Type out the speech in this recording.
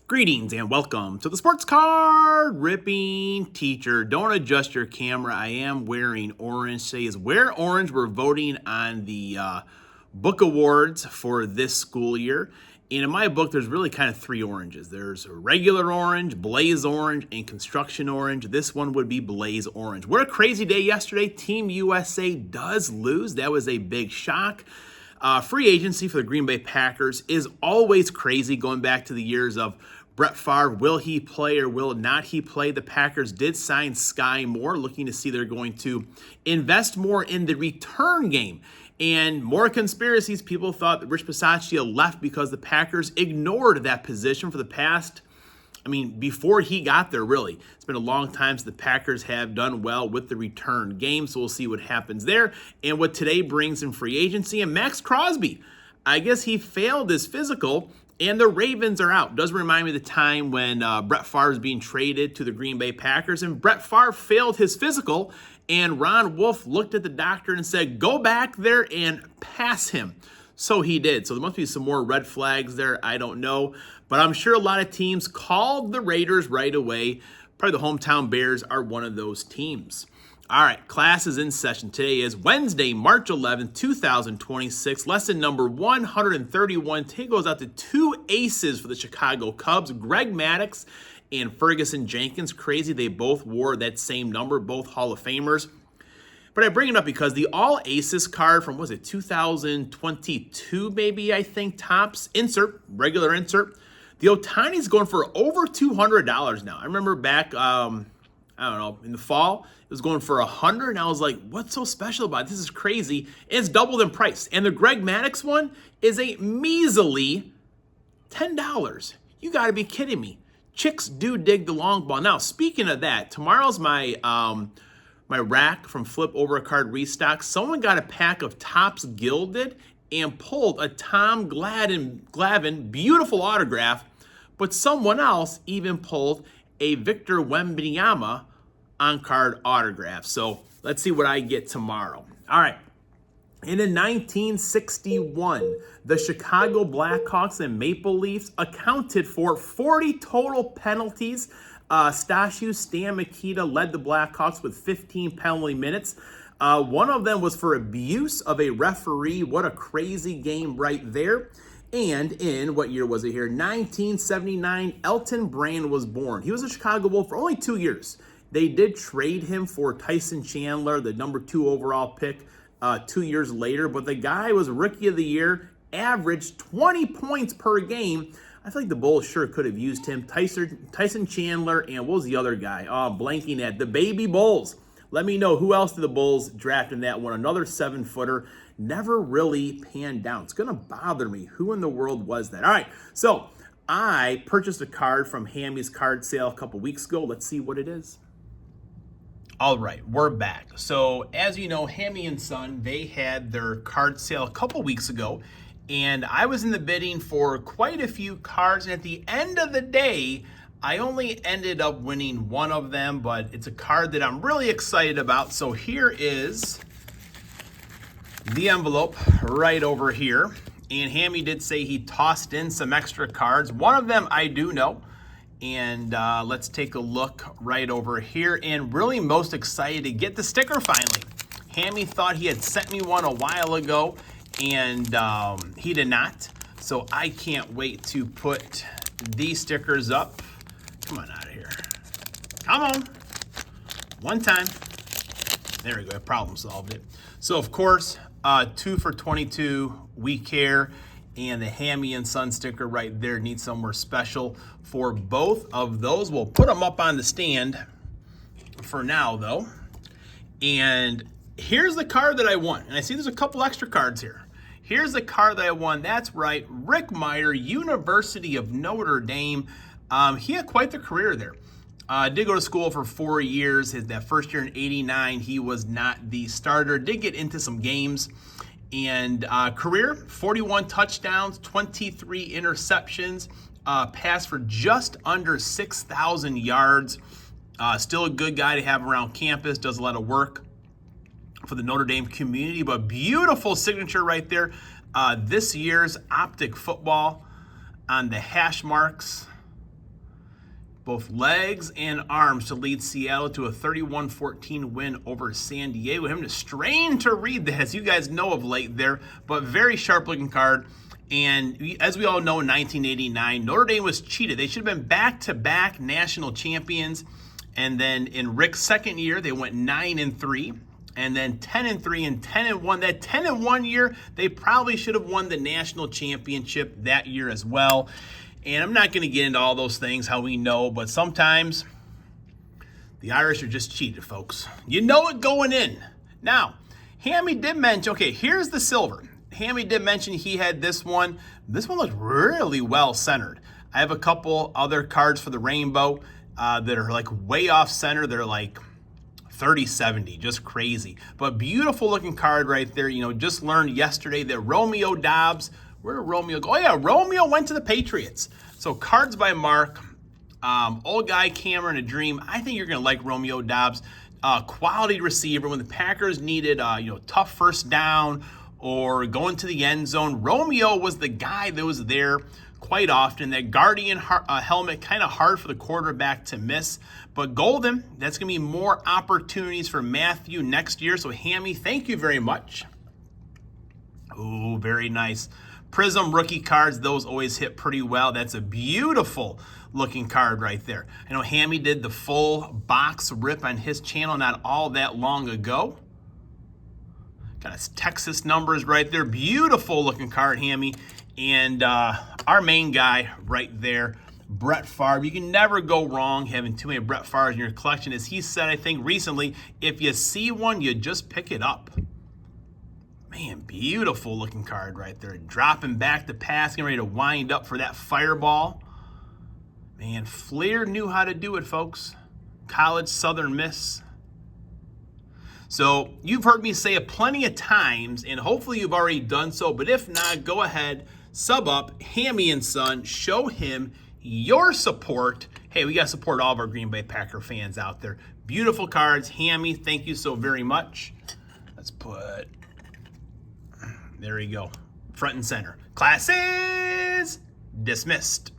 Greetings and welcome to the Sports Card Ripping Teacher. Don't adjust your camera. I am wearing orange. Today is Wear Orange. We're voting on the book awards for this school year. And in my book, there's really kind of three oranges. There's regular orange, blaze orange, and construction orange. This one would be blaze orange. What a crazy day yesterday. Team USA does lose. That was a big shock. Free agency for the Green Bay Packers is always crazy, going back to the years of Brett Favre. Will he play or will not he play? The Packers did sign Sky Moore, looking to see they're going to invest more in the return game. And more conspiracies, people thought that Rich Bisaccia left because the Packers ignored that position for the past, before he got there, really. It's been a long time since the Packers have done well with the return game, so we'll see what happens there. And what today brings in free agency. And Max Crosby, I guess he failed his physical, and the Ravens are out. Does remind me of the time when Brett Favre was being traded to the Green Bay Packers, and Brett Favre failed his physical, and Ron Wolf looked at the doctor and said, go back there and pass him. So he did. So there must be some more red flags there. I don't know. But I'm sure a lot of teams called the Raiders right away. Probably the hometown Bears are one of those teams. All right, class is in session. Today is Wednesday, March 11th, 2026. Lesson number 131. Today goes out to two aces for the Chicago Cubs, Greg Maddux and Ferguson Jenkins. Crazy, they both wore that same number, both Hall of Famers. But I bring it up because the All Aces card from, 2022 maybe, I think, tops, insert, regular insert. The Ohtani's going for over $200 now. I remember back, in the fall, it was going for $100, and I was like, what's so special about it? This is crazy. And it's doubled in price. And the Greg Maddux one is a measly $10. You got to be kidding me. Chicks do dig the long ball. Now, speaking of that, tomorrow's my rack from Flip Over a Card Restock. Someone got a pack of Topps Gilded and pulled a Tom Glavine beautiful autograph, but someone else even pulled a Victor Wembanyama on-card autograph. So let's see what I get tomorrow. All right. And in 1961, the Chicago Blackhawks and Maple Leafs accounted for 40 total penalties. Stashu Stan Mikita led the Blackhawks with 15 penalty minutes. One of them was for abuse of a referee. What a crazy game right there. And in, what year was it here? 1979, Elton Brand was born. He was a Chicago Bull for only 2 years. They did trade him for Tyson Chandler, the number 2 overall pick, 2 years later. But the guy was Rookie of the Year, averaged 20 points per game. I feel like the Bulls sure could have used him. Tyson Chandler, and what was the other guy? Blanking at the Baby Bulls. Let me know who else did the Bulls draft in that one. Another 7-footer. Never really panned down. It's going to bother me. Who in the world was that? All right, so I purchased a card from Hammy's card sale a couple weeks ago. Let's see what it is. All right, we're back. So as you know, Hammy and Son, they had their card sale a couple weeks ago, and I was in the bidding for quite a few cards, and at the end of the day, I only ended up winning one of them, but it's a card that I'm really excited about. So here is the envelope right over here. And Hammy did say he tossed in some extra cards. One of them I do know. And let's take a look right over here. And really most excited to get the sticker finally. Hammy thought he had sent me one a while ago, and he did not. So I can't wait to put these stickers up. Come on out of here. Come on. One time. There we go. I problem solved it. So, of course, 2 for 22. We care. And the Hammy and Son sticker right there needs somewhere special for both of those. We'll put them up on the stand for now, though. And here's the card that I won. And I see there's a couple extra cards here. Here's the card that I won. That's right. Rick Mirer, University of Notre Dame. He had quite the career there. Did go to school for 4 years. That first year in '89, he was not the starter. Did get into some games. And career, 41 touchdowns, 23 interceptions, passed for just under 6,000 yards. Still a good guy to have around campus, does a lot of work for the Notre Dame community, but beautiful signature right there. This year's Optic Football on the hash marks. both legs and arms to lead Seattle to a 31-14 win over San Diego. Him to strain to read that, as you guys know of late there, but very sharp looking card. And as we all know, in 1989, Notre Dame was cheated. They should have been back-to-back national champions. And then in Rick's second year, they went 9-3, and then 10-3 and 10-1. That 10-1 year, they probably should have won the national championship that year as well. And I'm not going to get into all those things, how we know, but sometimes the Irish are just cheated, folks. You know it going in. Now, Hammy did mention, okay, here's the silver. Hammy did mention he had this one. This one looks really well centered. I have a couple other cards for the rainbow that are like way off center. They're like 30-70, just crazy. But beautiful looking card right there. You know, just learned yesterday that Romeo Doubs, where did Romeo go? Oh yeah, Romeo went to the Patriots. So cards by Mark, old guy Cameron, a dream. I think you're gonna like Romeo Doubs. Quality receiver when the Packers needed, tough first down or going to the end zone. Romeo was the guy that was there quite often. That Guardian helmet, kind of hard for the quarterback to miss. But Golden, that's going to be more opportunities for Matthew next year. So Hammy, thank you very much. Oh, very nice. Prism rookie cards, those always hit pretty well. That's a beautiful looking card right there. I know Hammy did the full box rip on his channel not all that long ago. Got his Texas numbers right there. Beautiful looking card, Hammy. And our main guy right there, Brett Favre. You can never go wrong having too many Brett Favres in your collection. As he said, I think recently, if you see one, you just pick it up. Man, beautiful looking card right there. Dropping back the pass, getting ready to wind up for that fireball. Man, Flair knew how to do it, folks. College Southern Miss. So you've heard me say it plenty of times, and hopefully you've already done so. But if not, go ahead, sub up, Hammy and Son, show him your support. Hey, we got to support all of our Green Bay Packer fans out there. Beautiful cards. Hammy, thank you so very much. Let's put, there we go, front and center. Class is dismissed.